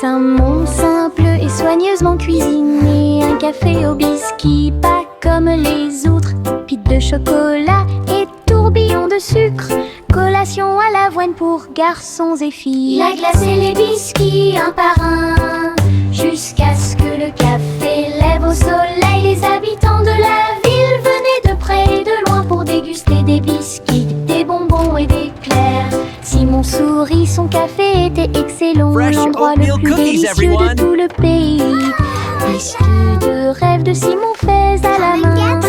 Un monde simple et soigneusement cuisiné, un café au biscuit, pas comme les autres, pite de chocolat et tourbillon de sucre, collation à l'avoine pour garçons et filles. La glace et les biscuits un par un, jusqu'à ce que le café lève au soleil. Les habitants de la ville venaient de près et de loin pour déguster des biscuits, des bonbons et des éclairs. Simon sourit, son café était excellent, l'endroit le plus délicieux de tout le pays. Biscuits de rêve de Simon faits à la main.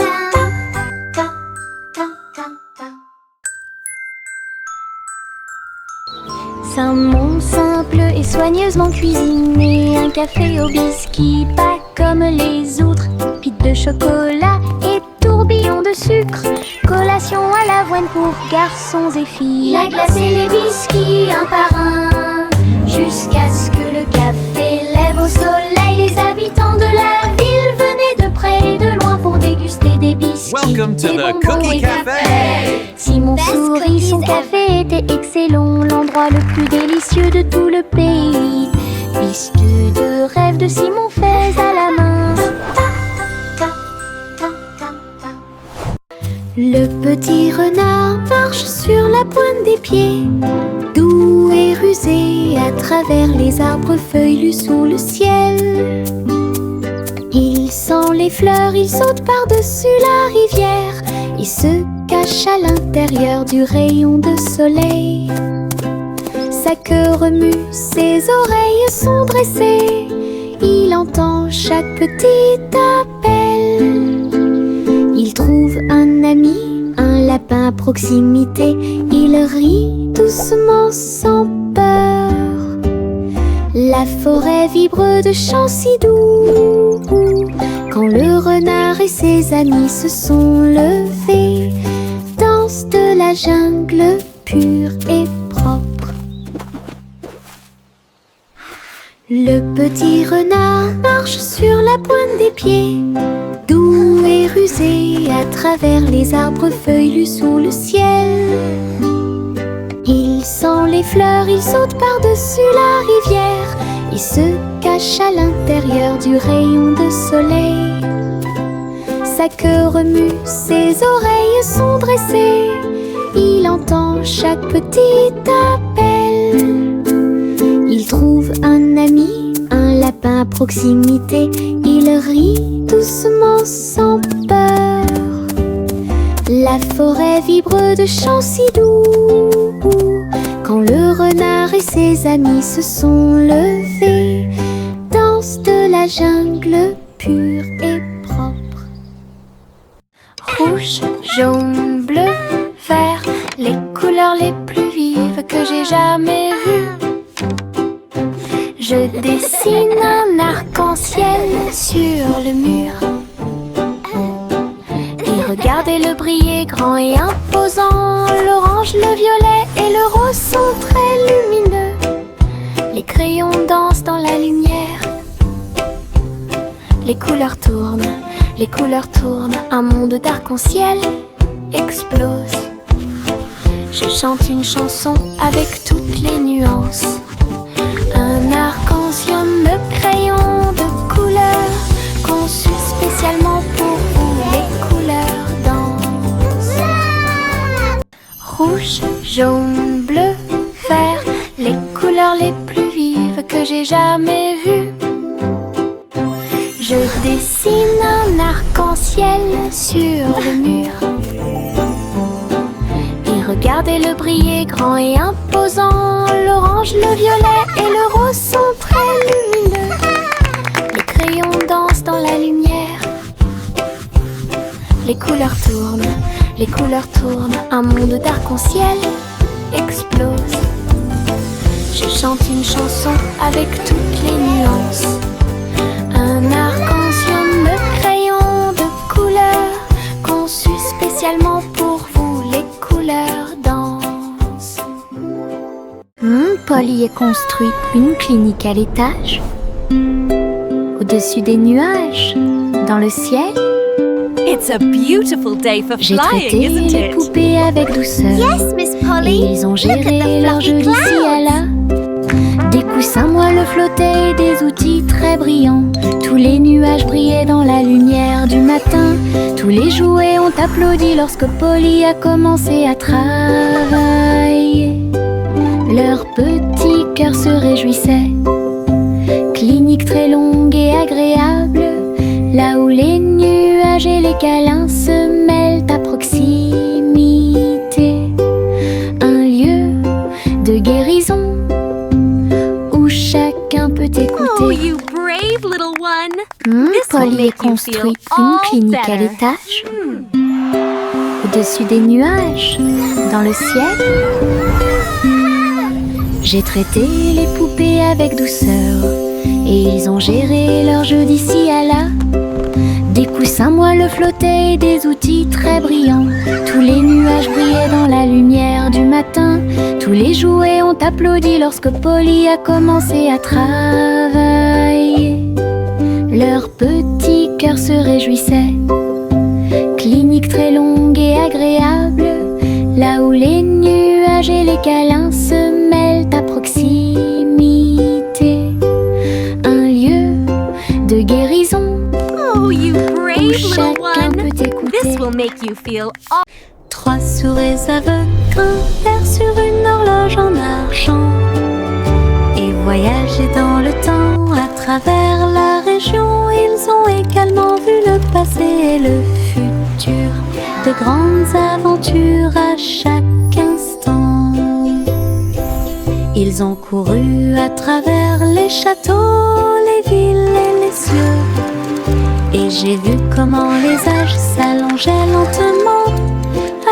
C'est un monde simple et soigneusement cuisiné, un café au biscuit, pas comme les autres, pite de chocolat et tourbillon de sucre, collation à l'avoine pour garçons et filles. La glace et les biscuits un par un, jusqu'à ce que le café lève au soleil. Les habitants de la ville venaient de près et de loin pour déguster des biscuits. Welcome to des the bonbons Cookie et des Cafe. crêpes. Simon sourit, son café était excellent, l'endroit le plus délicieux de tout le pays. Biscuits de rêve de Simon faits à la main. Le petit renard marche sur la pointe des pieds, doux et rusé à travers les arbres feuillus sous le ciel. Il sent les fleurs, il saute par-dessus la rivière, il se cache à l'intérieur du rayon de soleil. Sa queue remue, ses oreilles sont dressées, il entend chaque petit appel. Il trouve un ami, un lapin à proximité, il rit doucement sans peur. La forêt vibre de chants si doux, quand le renard et ses amis se sont levés, danse de la jungle pure et propre. Le petit renard marche sur la pointe des pieds, doux et rusé à travers les arbres feuillus sous le ciel. Il sent les fleurs, il saute par-dessus la rivière, il se cache à l'intérieur du rayon de soleil. Sa queue remue, ses oreilles sont dressées, il entend chaque petit appel. Il trouve un ami, un lapin à proximité, il rit doucement sans peur. La forêt vibre de chants si doux, quand le renard et ses amis se sont levés, danse de la jungle pure et propre. Rouge, jaune, bleu, vert, les couleurs les plus vives que j'ai jamais vues. Je dessine un arc-en-ciel sur le mur. Et regardez-le briller grand et imposant. L'orange, le violet et le rose sont très lumineux. Les crayons dansent dans la lumière. Les couleurs tournent, un monde d'arc-en-ciel explose. Je chante une chanson avec toutes les nuances. Un arc-en-ciel de crayons de couleur, conçu spécialement pour vous. Les couleurs dansent. Rouge, jaune, bleu, vert, les couleurs les plus vives que j'ai jamais vues. Je dessine un arc-en-ciel sur le mur. Et regardez-le briller grand et imposant. L'orange, le violet et le rose sont très lumineux. Les crayons dansent dans la lumière. Les couleurs tournent, un monde d'arc-en-ciel explose. Je chante une chanson avec toutes les nuances. Un arc-en-ciel de crayons de couleur, conçu spécialement pour vous. Les couleurs dansent. Paul y a construit une clinique à l'étage, au-dessus des nuages, dans le ciel. It's a beautiful day for J'ai flying, traité isn't les it? poupées avec douceur. Yes, Miss Polly. Et ils ont Look at the géré leur fluffy jeu d'ici à clouds. là. Des coussins moelleux flottaient des outils très brillants. Tous les nuages brillaient dans la lumière du matin. Tous les jouets ont applaudi lorsque Polly a commencé à travailler. Leur petit cœur se réjouissait. Clinique très longue et agréable, là où les nuages et les câlins se mêlent à proximité. Un lieu de guérison où chacun peut écouter. Oh, you brave little one. Polly construit une clinique à l'étage, au-dessus des nuages, dans le ciel. J'ai traité les poupées avec douceur, et ils ont géré leur jeu d'ici à là. Des coussins moelleux flottaient et des outils très brillants. Tous les nuages brillaient dans la lumière du matin. Tous les jouets ont applaudi lorsque Polly a commencé à travailler. Leur petit cœur se réjouissait. Clinique très longue et agréable, là où les nuages et les câlins se mêlent à proximité. Un lieu de guérison. Oh, you brave little Chacun one. peut écouter. This will make you feel all 3 souris aveugles grimpèrent sur une horloge en argent et voyager dans le temps à travers la région. Ils ont également vu le passé et le futur, de grandes aventures à chaque instant. Ils ont couru à travers les châteaux, les villes et les cieux, et j'ai vu comment les âges s'allongeaient lentement,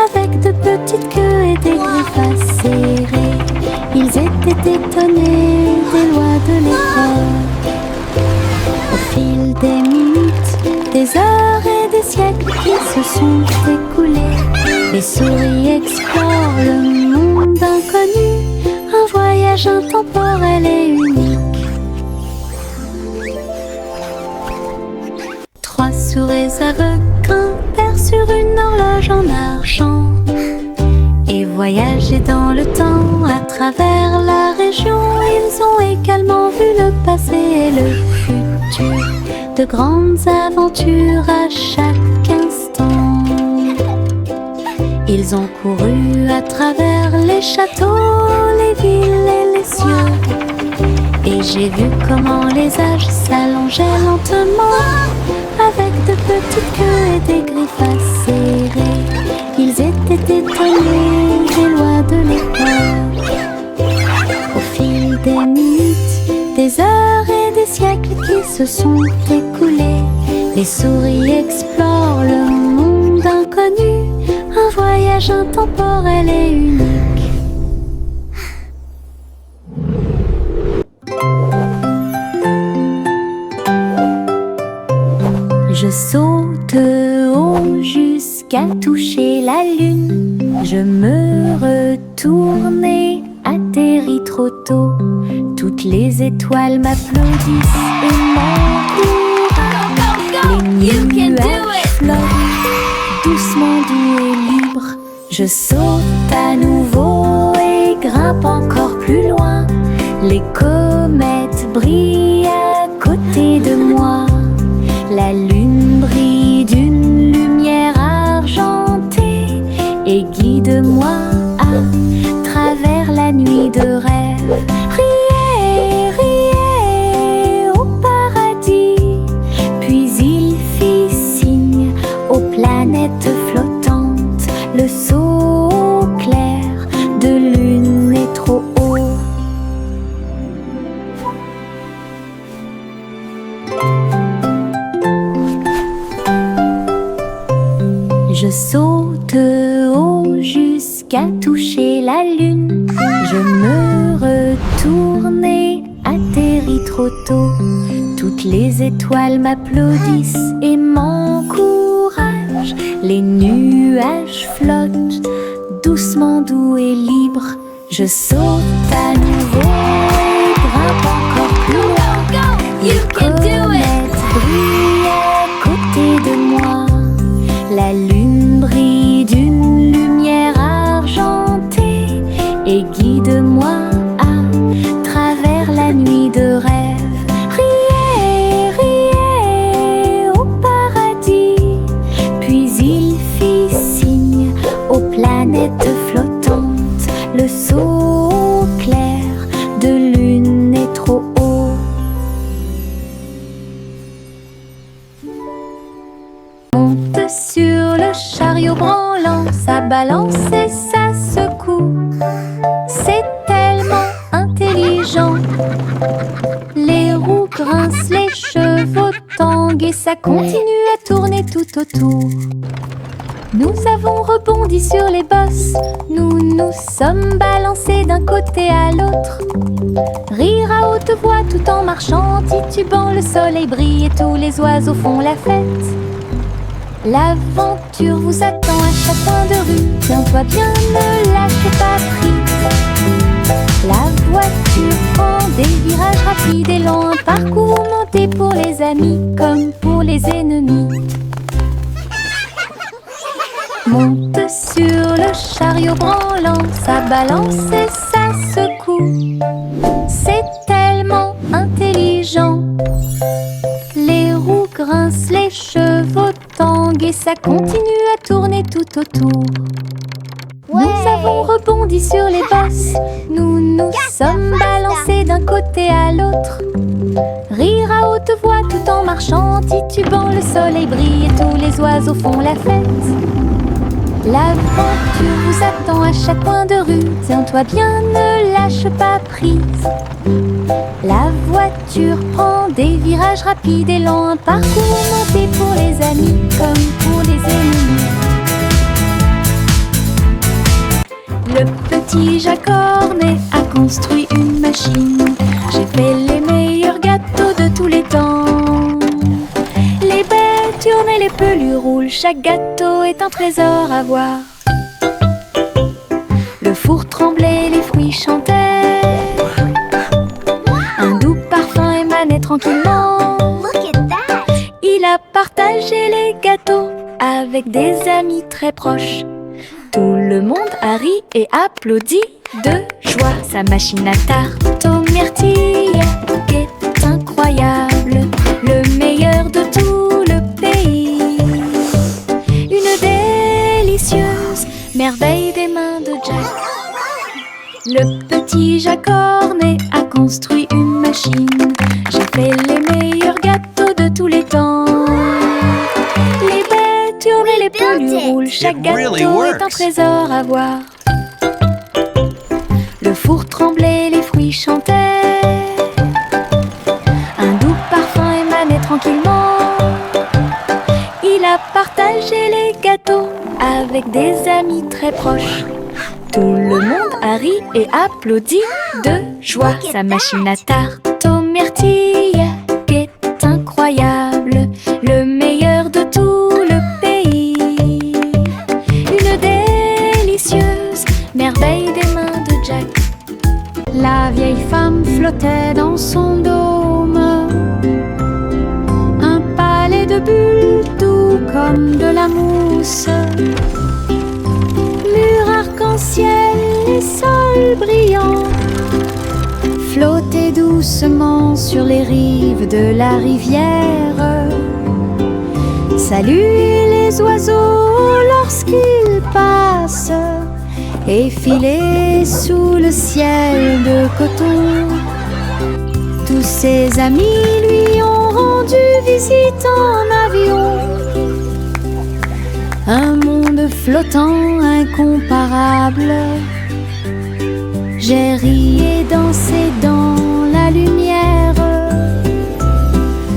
avec de petites queues et des griffes acérées. Ils étaient étonnés des lois de l'époque. Au fil des minutes, des heures et des siècles qui se sont écoulés, les souris explorent le monde inconnu, un voyage intemporel et unique. 3 souris aveugles grimpèrent sur une horloge en argent et voyager dans le temps à travers la région. Ils ont également vu le passé et le futur, de grandes aventures à chaque instant. Ils ont couru à travers les châteaux, les villes et les cieux, et j'ai vu comment les âges s'allongeaient lentement, avec de petites queues et des griffes acérées. Ils étaient étonnés des lois de l'époque. Au fil des minutes, des heures et des siècles qui se sont écoulés, les souris explorent le monde inconnu, un voyage intemporel et unique. Je saute haut jusqu'à toucher la lune. Je me retourne et atterris trop tôt. Toutes les étoiles m'applaudissent et m'encouragent. Les nuages flottent doucement, doux et libres. Je saute à nouveau et grimpe encore plus loin. Les comètes brillent à côté de moi. La lune brille d'une lumière argentée et guide-moi à travers la nuit de rêve. Riez, riez au paradis. Puis il fit signe aux planètes flottantes. Le saut clair de lune est trop haut. Je saute haut jusqu'à toucher la lune. Je me retourne et atterris trop tôt. Toutes les étoiles m'applaudissent et m'encouragent. Les nuages flottent doucement, doux et libres. Je saute à nouveau et grimpe encore plus loin. Les comètes brillent à côté de moi. La lune brille d'une lumière argentée et guide-moi à travers la nuit de rêve. balance et ça secoue. C'est tellement intelligent. Les roues grincent, les chevaux tanguent et ça continue à tourner tout autour. Nous avons rebondi sur les bosses, nous nous sommes balancés d'un côté à l'autre. Rire à haute voix tout en marchant, titubant, le soleil brille et tous les oiseaux font la fête. L'aventure vous attend à chaque coin de rue, tiens-toi bien, ne lâche pas prise. La voiture prend des virages rapides et lents, un parcours monté pour les amis comme pour les ennemis. Monte sur le chariot branlant, ça balance et ça secoue. C'est tellement intelligent. Les roues grincent, les chevaux tanguent et ça continue à tourner tout autour. Ouais. Nous avons rebondi sur les bosses, nous nous sommes balancés d'un côté à l'autre. Rire à haute voix tout en marchant, titubant, le soleil brille et tous les oiseaux font la fête. L'aventure vous attend à chaque coin de rue, tiens-toi bien, ne lâche pas prise. La voiture prend des virages rapides et lents, un parcours monté pour les amis comme pour les ennemis. Le petit Jacques Cornet a construit une machine. J'ai fait les meilleurs gâteaux de tous les temps. Les baies tournent et les pelures roulent, chaque gâteau est un trésor à voir. Le four tremblait, les fruits chantaient. Un doux parfum émanait tranquillement. Il a partagé les gâteaux avec des amis très proches. Tout le monde a ri et applaudi de joie. Sa machine à tarte aux myrtilles est incroyable, le meilleur de tout le pays. Une délicieuse merveille des mains de Jack. Le petit Jacques Cornet a construit une machine. J'ai fait les meilleurs gâteaux de tous les temps. Les baies tournent et les pelures roulent, chaque gâteau est un trésor à voir. Le four tremblait, les fruits chantaient. Un doux parfum émanait tranquillement. Il a partagé les gâteaux avec des amis très proches. Tout le monde a ri et applaudi de joie. Sa machine à tarte aux myrtilles est incroyable, le meilleur de tout le pays. Une délicieuse merveille des mains de Jack. La vieille femme flottait dans son dôme, un palais de bulles doux comme de la mousse. Mur arc-en-ciel et sol brillant, flotter doucement sur les rives de la rivière. Saluer les oiseaux lorsqu'ils passent et filer sous le ciel de coton. Tous ses amis lui ont rendu visite en avion. Un monde flottant incomparable. J'ai ri et dansé dans la lumière.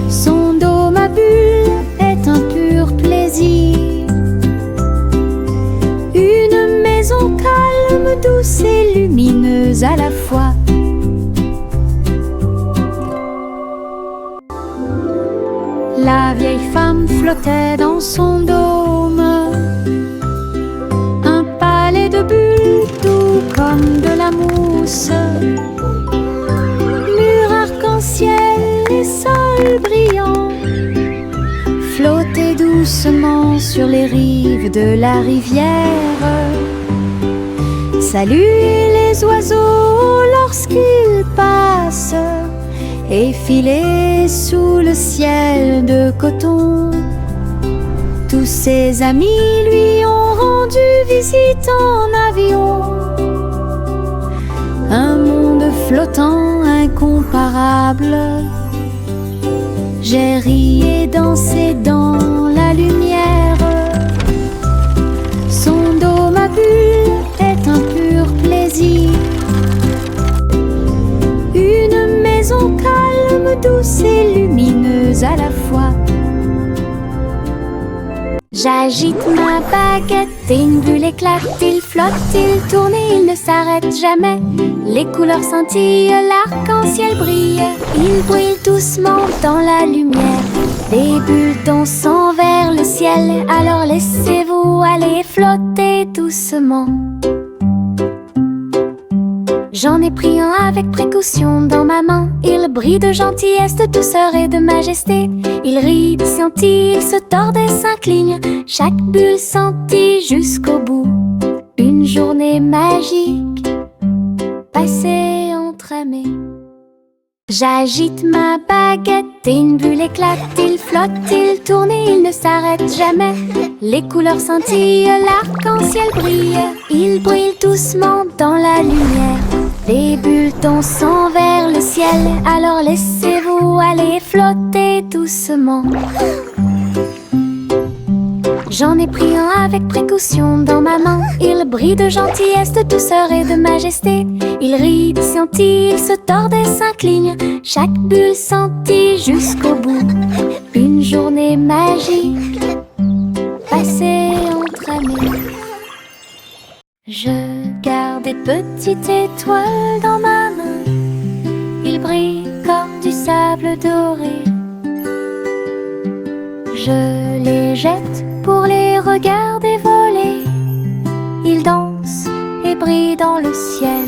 Son dôme à bulles est un pur plaisir. Une maison calme, douce et lumineuse à la fois. La vieille femme flottait dans son dôme, un palais de bulles doux comme de la mousse. Mur arc-en-ciel et sol brillant, flotter doucement sur les rives de la rivière. Saluer les oiseaux lorsqu'ils passent et filer sous le ciel de coton. Tous ses amis lui ont rendu visite en avion. Un monde flottant incomparable. J'ai ri et dansé dans la lumière. Son dôme à bulles douce et lumineuse à la fois. J'agite ma baguette et une bulle éclate. Il flotte, il tourne et il ne s'arrête jamais. Les couleurs scintillent, l'arc-en-ciel brille. Il brille doucement dans la lumière. Des bulles dansent vers le ciel. Alors laissez-vous aller flotter doucement. J'en ai pris un avec précaution dans ma main. Il brille de gentillesse, de douceur et de majesté. Il rit, scintille, il se tord et s'incline. Chaque bulle scintille jusqu'au bout. Une journée magique passée entre amis. J'agite ma baguette et une bulle éclate. Il flotte, il tourne et il ne s'arrête jamais. Les couleurs scintillent, l'arc-en-ciel brille. Il brille doucement dans la lumière. Des bulles dansent vers le ciel. Alors laissez-vous aller flotter doucement. J'en ai pris un avec précaution dans ma main. Il brille de gentillesse, de douceur et de majesté. Il rit, scintille, il se tord et s'incline. Chaque bulle scintille jusqu'au bout. Une journée magique passée entre amis. Je garde des petites étoiles dans ma main. Ils brillent comme du sable doré. Je les jette pour les regarder voler. Ils dansent et brillent dans le ciel.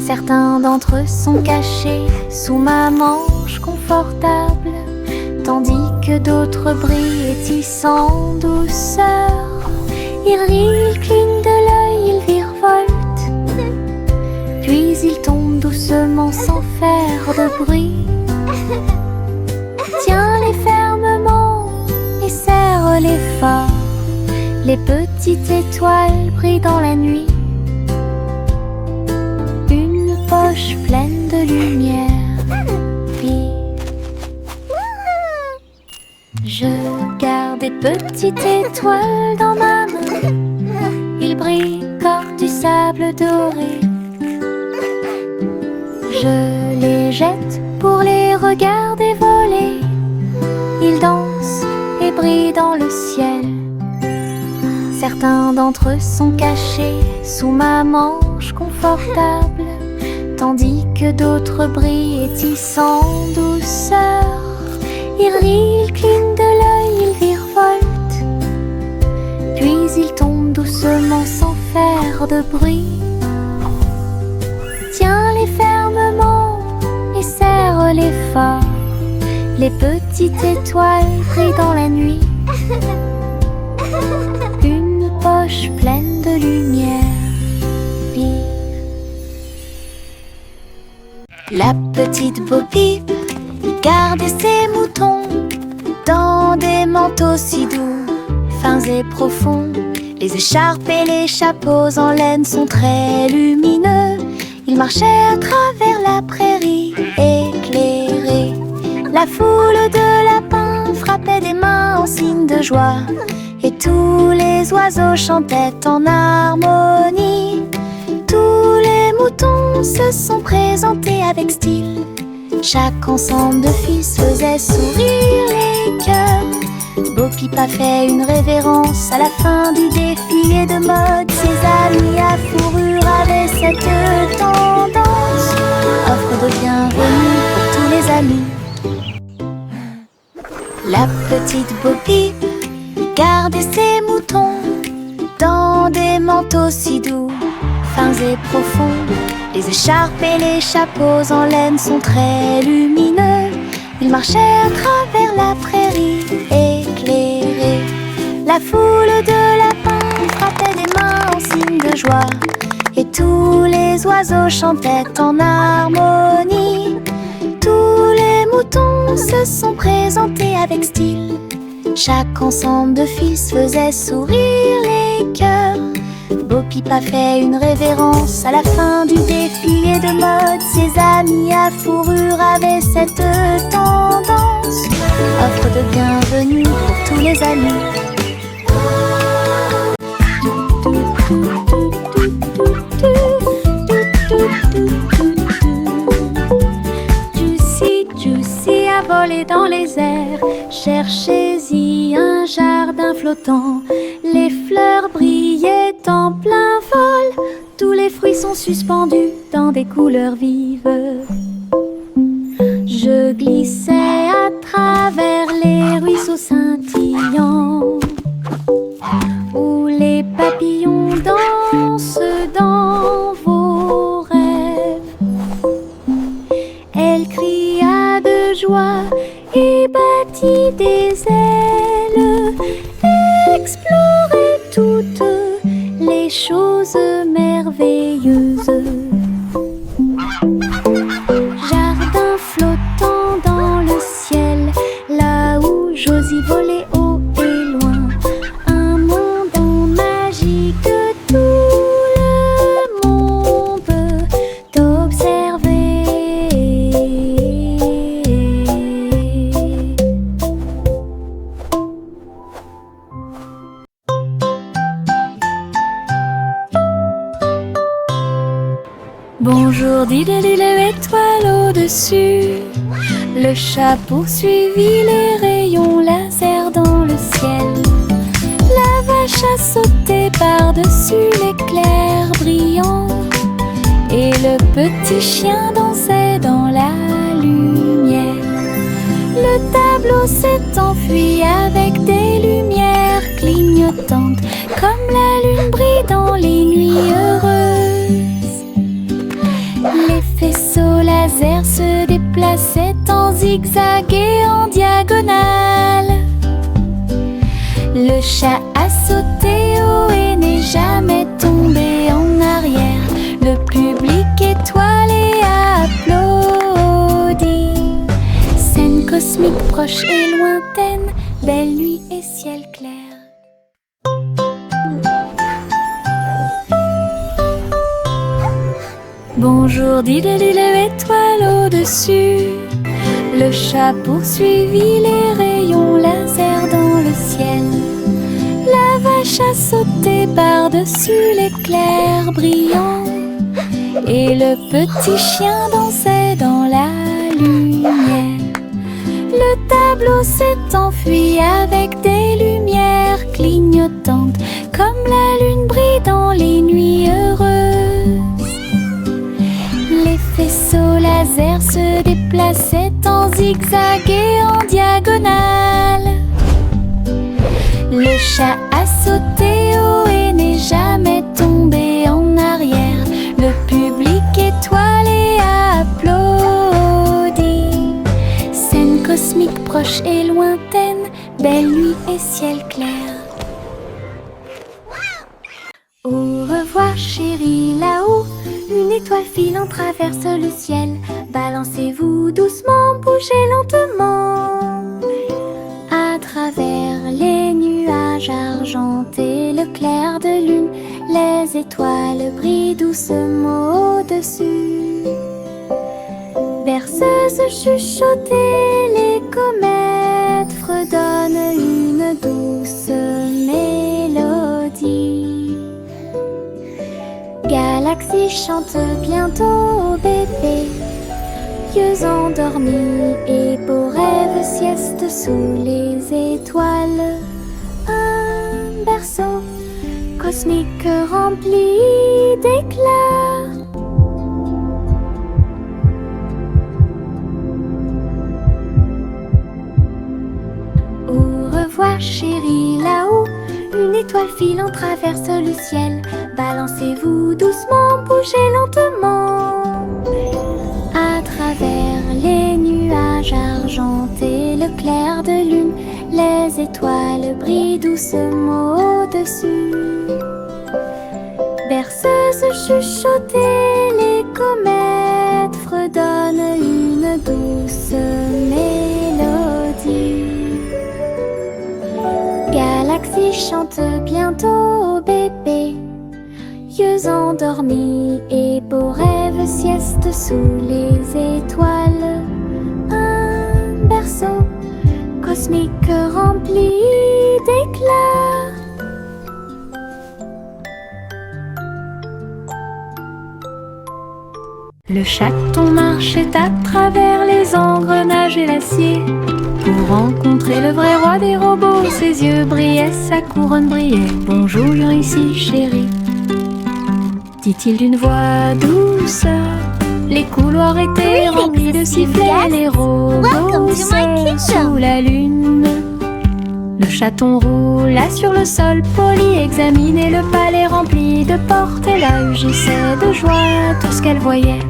Certains d'entre eux sont cachés sous ma manche confortable, tandis que d'autres brillent et tissent en douceur. Ils rient, ils clignent de l'œil, ils virevoltent, puis ils tombent doucement sans faire de bruit. Tiens-les fermement et serre-les fort. Les petites étoiles brillent dans la nuit. Une poche pleine de lumière vive. Je garde des petites étoiles dans ma main. Ils brillent comme du sable doré. Je les jette pour les regarder voler. Ils dansent et brillent dans le ciel. Certains d'entre eux sont cachés sous ma manche confortable, tandis que d'autres brillent et tissent en douceur. Ils rient, ils clignent de l'œil, ils virevoltent, puis ils tombent doucement sans faire de bruit. Tiens-les fermement et serre-les fort. Les petites étoiles brillent dans la nuit. Une poche pleine de lumière vive. La petite Bo Peep gardait ses moutons dans des manteaux si doux, fins et profonds. Les écharpes et les chapeaux en laine sont très lumineux. Ils marchaient à travers la prairie éclairée. La foule de lapins frappait des mains en signe de joie, et tous les oiseaux chantaient en harmonie. Tous les moutons se sont présentés avec style. Chaque ensemble de fils faisait sourire les cœurs. Bo Peep a fait une révérence à la fin du défilé de mode. Ses amis à fourrure avaient cette tendance. Offre de bienvenue pour tous les amis. La petite Bo Peep gardait ses moutons dans des manteaux si doux, fins et profonds. Les écharpes et les chapeaux en laine sont très lumineux. Ils marchaient à travers la prairie éclairée. La foule de lapins frappait des mains en signe de joie, et tous les oiseaux chantaient en harmonie. Tous les moutons se sont présentés avec style. Chaque ensemble de fils faisait sourire les cœurs. Bo Peep a fait une révérence à la fin du défilé de mode. Ses amis à fourrure avaient cette tendance. Offre de bienvenue pour tous les amis. Juicy voler dans les airs. Cherchez-y un jardin flottant. Les fleurs brillaient en plein vol. Tous les fruits sont suspendus dans des couleurs vives. Je glissais à travers les ruisseaux scintillants, où les papillons dansent dans vos rêves. Elle cria de joie et battit des ailes, explorait toutes les choses merveilleuses. Jardin flottant dans le ciel, là où Josie volait haut et loin. Un monde magique, tout le monde t'observait. Bonjour, dit l'étoile au-dessus. Le chat poursuivit les rayons laser dans le ciel. La vache a sauté par-dessus l'éclair brillant, et le petit chien dansait dans la lumière. Le tableau s'est enfui avec des lumières clignotantes, comme la lune brille dans les nuits heureuses. Les faisceaux laser se déplaçaient en zigzag et en diagonale. Le chat a sauté haut et n'est jamais tombé en arrière. Le public étoilé a applaudi. Scène cosmique proche et lointaine, belle nuit et ciel clair. Bonjour, dit l'étoile au-dessus. Le chat poursuivit les rayons laser dans le ciel. La vache a sauté par-dessus l'éclair brillant, et le petit chien dansait dans la lumière. Le tableau s'est enfui avec des lumières clignotantes, comme la lune brille dans les nuits heureuses. Les faisceaux laser se déplaçaient en zigzag et en diagonale. Le chat a sauté haut et n'est jamais tombé en arrière. Le public étoilé a applaudi. Scène cosmique proche et lointaine, belle nuit et ciel clair. Au revoir chérie, là-haut, une étoile filante traverse le ciel. Balancez-vous doucement, bougez lentement. À travers les nuages argentés, le clair de lune, les étoiles brillent doucement au-dessus. Berceuse chuchotée, les comètes fredonnent une douce mélodie. Galaxie chante bientôt au bébé, yeux endormis et beaux rêves, sieste sous les étoiles. Un berceau cosmique rempli d'éclats. Au revoir chérie, là-haut, une étoile filante traverse le ciel. Balancez-vous doucement, bougez lentement. À travers les nuages argentés, le clair de lune, les étoiles brillent doucement au-dessus. Berceuse chuchotée, les comètes fredonnent une douce mélodie. Galaxie chante bientôt au bébé, yeux endormis et beaux rêves, sieste sous les étoiles. Un berceau cosmique rempli d'éclats. Le chaton marchait à travers les engrenages et l'acier pour rencontrer le vrai roi des robots. Ses yeux brillaient, sa couronne brillait. Bonjour, ici chérie, dit-il d'une voix douce. Les couloirs étaient remplis de sifflets, les robots seuls sous la lune. Le chaton roula sur le sol poli, examinait le palais rempli de portes, et là rugissait de joie tout ce qu'elle voyait.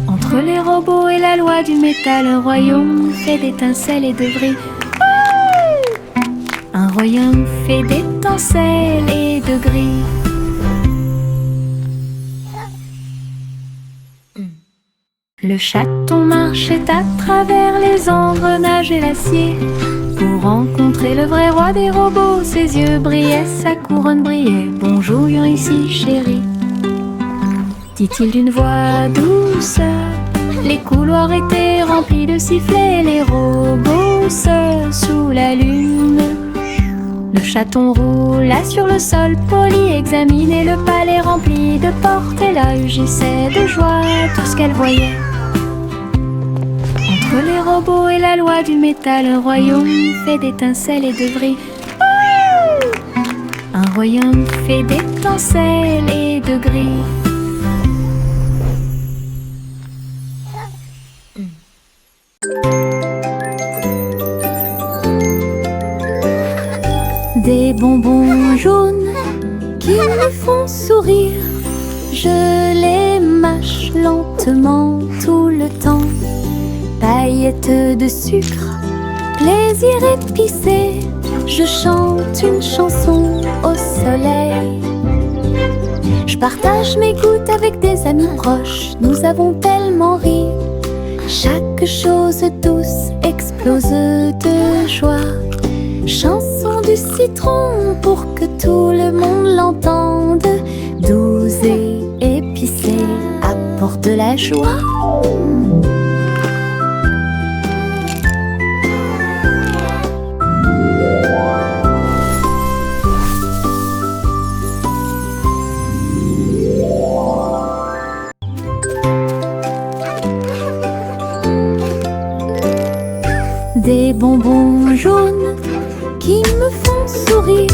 Entre les robots et la loi du métal, un royaume fait d'étincelles et de vris. Un royaume fait d'étincelles et de gris. Le chaton marchait à travers les engrenages et l'acier pour rencontrer le vrai roi des robots. Ses yeux brillaient, sa couronne brillait. Bonjour, ici chérie, dit-il d'une voix douce. Les couloirs étaient remplis de sifflets, les robots seuls sous la lune. Le chaton roula sur le sol poli, examinait le palais rempli de portes, et là rugissait de joie tout ce qu'elle voyait. Entre les robots et la loi du métal, un royaume fait d'étincelles et de vris. Un royaume fait d'étincelles et de gris. Des bonbons jaunes qui me font sourire, je les mâche lentement tout le temps. Paillettes de sucre, plaisir épicé, je chante une chanson au soleil. Je partage mes gouttes avec des amis proches, nous avons tellement ri. Chaque chose douce explose de joie. Chanson du citron pour que tout le monde l'entende. Douce et épicée, apporte la joie. Des bonbons jaunes qui me font sourire,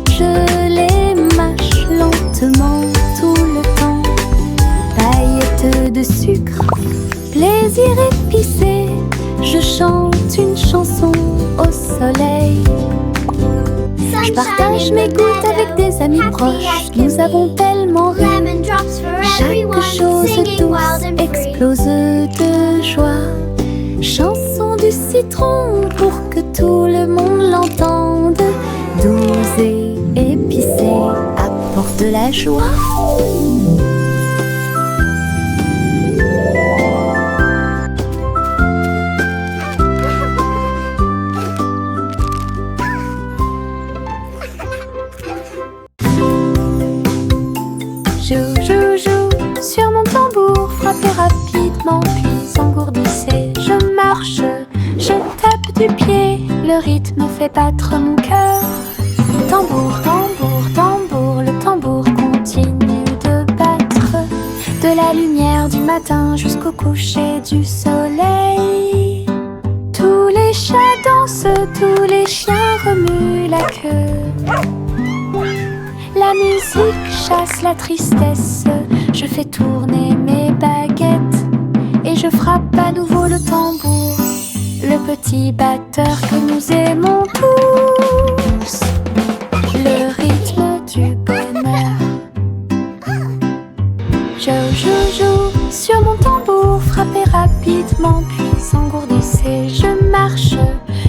je les mâche lentement tout le temps. Paillettes de sucre, plaisir épicé, je chante une chanson au soleil. Je partage mes gouttes avec des amis proches, nous avons tellement ri. Chaque chose douce explose de joie. Chanson du citron pour que tout le monde l'entende. Douce et épicée, apporte la joie. Joue, joue, joue sur mon tambour, frappez rapidement puis engourdissez. Je marche, je tape du pied, le rythme fait battre mon cœur. Tambour, tambour, tambour, le tambour continue de battre. De la lumière du matin jusqu'au coucher du soleil. Tous les chats dansent, tous les chiens remuent la queue. La musique chasse la tristesse, je fais tourner mes baguettes et je frappe à nouveau le tambour, le petit batteur que nous aimons tous, le rythme du bonheur. Joue sur mon tambour, frappez rapidement puis engourdissez. Je marche,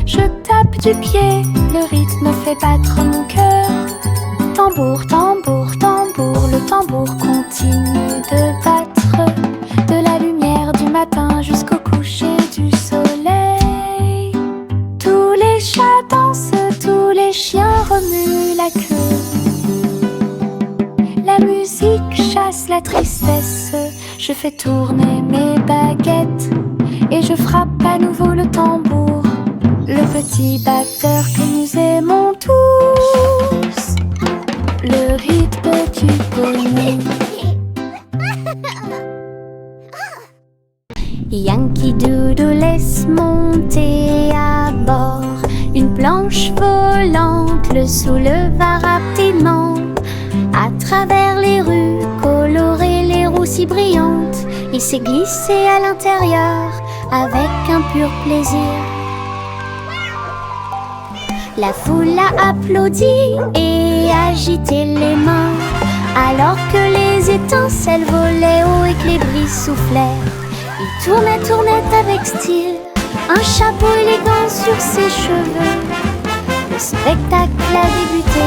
je tape du pied, le rythme fait battre mon cœur. Tambour, tambour, tambour, le tambour continue de battre. De la lumière du matin jusqu'au coucher du soleil. Tous les chats dansent, tous les chiens remuent la queue. La musique chasse la tristesse, je fais tourner mes baguettes et je frappe à nouveau le tambour, le petit batteur que nous aimons tous, le rythme du bonheur. Yankee Doodle laisse monter à bord une planche volante, le souleva rapidement. À travers les rues colorées, les roues si brillantes, il s'est glissé à l'intérieur avec un pur plaisir. La foule a applaudi et agité les mains, alors que les étincelles volaient haut et que les brises soufflaient. Il tournait avec style, un chapeau élégant sur ses cheveux. Le spectacle a débuté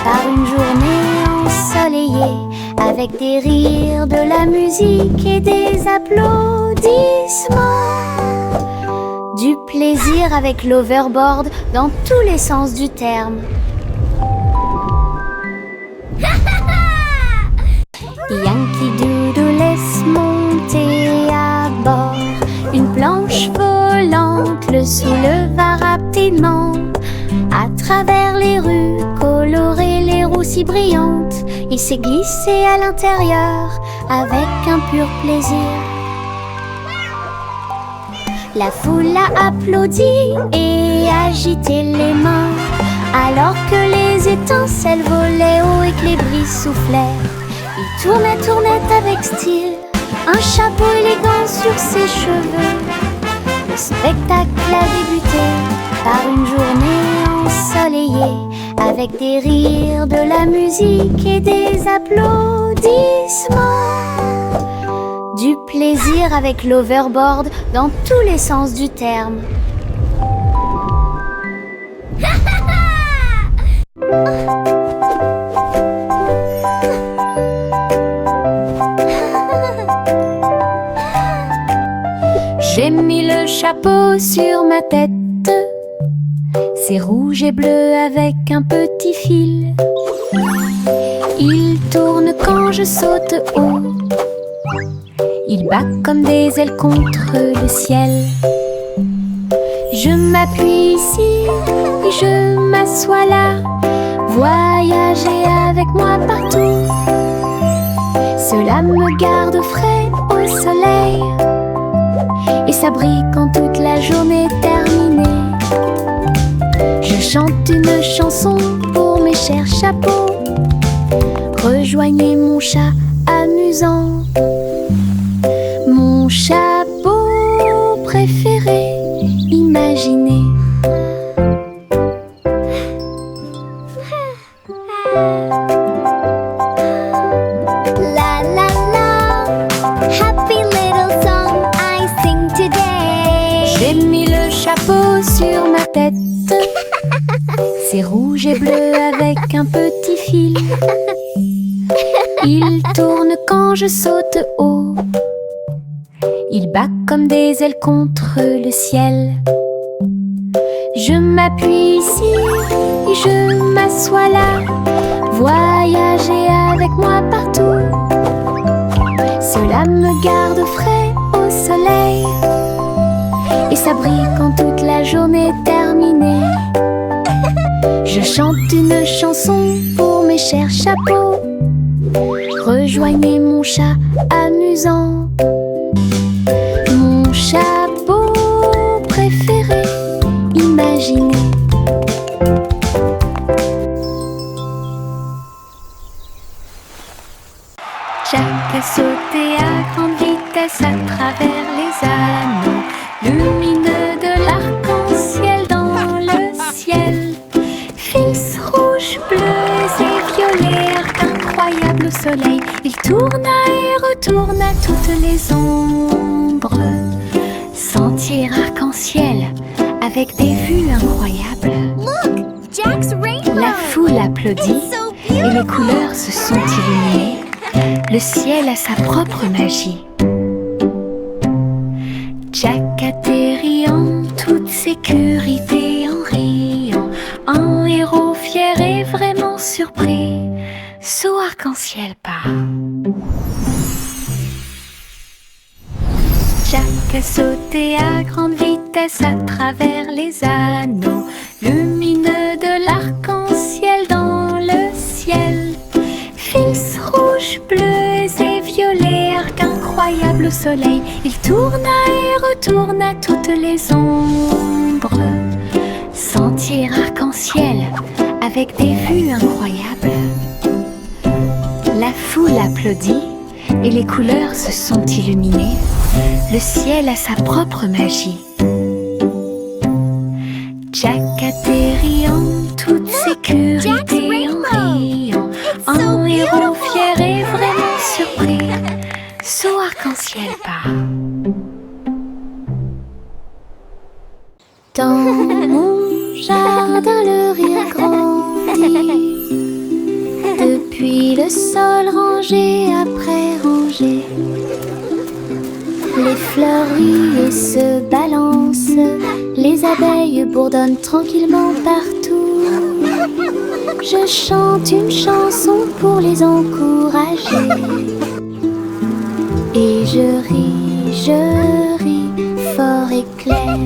par une journée ensoleillée, avec des rires, de la musique et des applaudissements. Du plaisir avec l'overboard dans tous les sens du terme. Yankee Doodle laisse monter à bord une planche volante, le souleva rapidement. À travers les rues colorées, les roues si brillantes, il s'est glissé à l'intérieur avec un pur plaisir. La foule a applaudi et agité les mains, alors que les étincelles volaient haut et que les brises soufflaient. Il tournait avec style, un chapeau élégant sur ses cheveux. Le spectacle a débuté par une journée ensoleillée, avec des rires, de la musique et des applaudissements. Du plaisir avec l'overboard dans tous les sens du terme. J'ai mis le chapeau sur ma tête, c'est rouge et bleu avec un petit fil. Il tourne quand je saute haut, il bat comme des ailes contre le ciel. Je m'appuie ici et je m'assois là, voyager avec moi partout. Cela me garde au frais au soleil, et ça brille quand toute la journée est terminée. Je chante une chanson pour mes chers chapeaux. Rejoignez mon chat amusant, mon chapeau préféré, imaginez. La la la, happy little song I sing today. J'ai mis le chapeau sur ma tête, c'est rouge et bleu avec un petit fil. Il tourne quand je saute haut, il bat comme des ailes contre le ciel. Je m'appuie ici et je m'assois là, voyager avec moi partout. Cela me garde au frais au soleil, et ça brille quand toute la journée est terminée. Je chante une chanson pour mes chers chapeaux. Rejoignez mon chat amusant, mon chapeau préféré, imaginez. Jack a sauté à grande vitesse à travers les anneaux lumineux de l'arc-en-ciel dans le ciel. Fils rouges, bleus et violets, incroyable au soleil, il tourna et retourna toutes les ombres. Sentier arc-en-ciel avec des vues incroyables. Look, Jack's rainbow. La foule applaudit It's so et les beautiful. couleurs se sont illuminées. Le ciel a sa propre magie. Jack atterrit en toute sécurité, en riant, un héros fier et vraiment surpris. Saut arc-en-ciel part. Jack a sauté à grande vitesse à travers les anneaux lumineux de l'arc-en-ciel dans le ciel. Fils rouges, bleus et violets, incroyable soleil. Il tourna et retourna toutes les ombres. Sentier arc-en-ciel avec des vues incroyables. La foule applaudit et les couleurs se sont illuminées. Le ciel a sa propre magie. Jack atterrit en toute sécurité en riant. Un héros fier et vraiment surpris. Saut arc-en-ciel part. Dans mon jardin, le rire grandit. Depuis le sol, rangé après rangé, les fleurs rient et se balancent. Les abeilles bourdonnent tranquillement partout. Je chante une chanson pour les encourager. Et je ris fort et clair.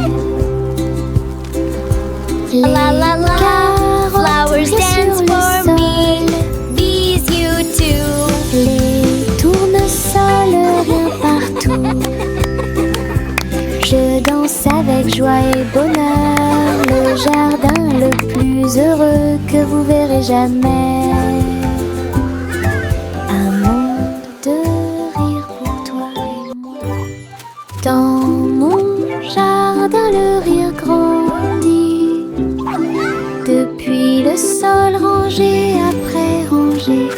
Les carottes flowers dance sur le for sol, me. Bees, you too. les tournesols rien partout. Je danse avec joie et bonheur, le jardin le plus heureux que vous verrez jamais. Un monde de rire pour toi et moi. Dans mon jardin, le rire grandit. Depuis le sol, rangé après rangé,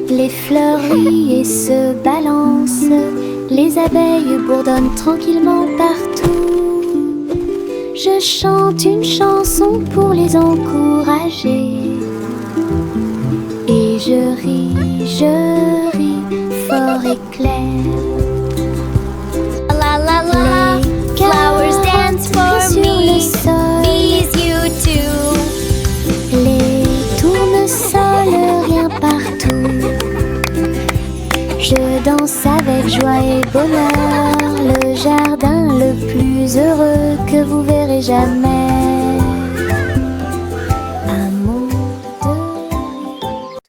les fleurs rient et se balancent. Les abeilles bourdonnent tranquillement partout. Je chante une chanson pour les encourager. Et je ris fort et clair. La la la, Les flowers dance carottes for sur le me. sol, Bees, you too. les tournesols rien partout. Je danse avec joie et bonheur, le jardin le plus heureux que vous verrez jamais.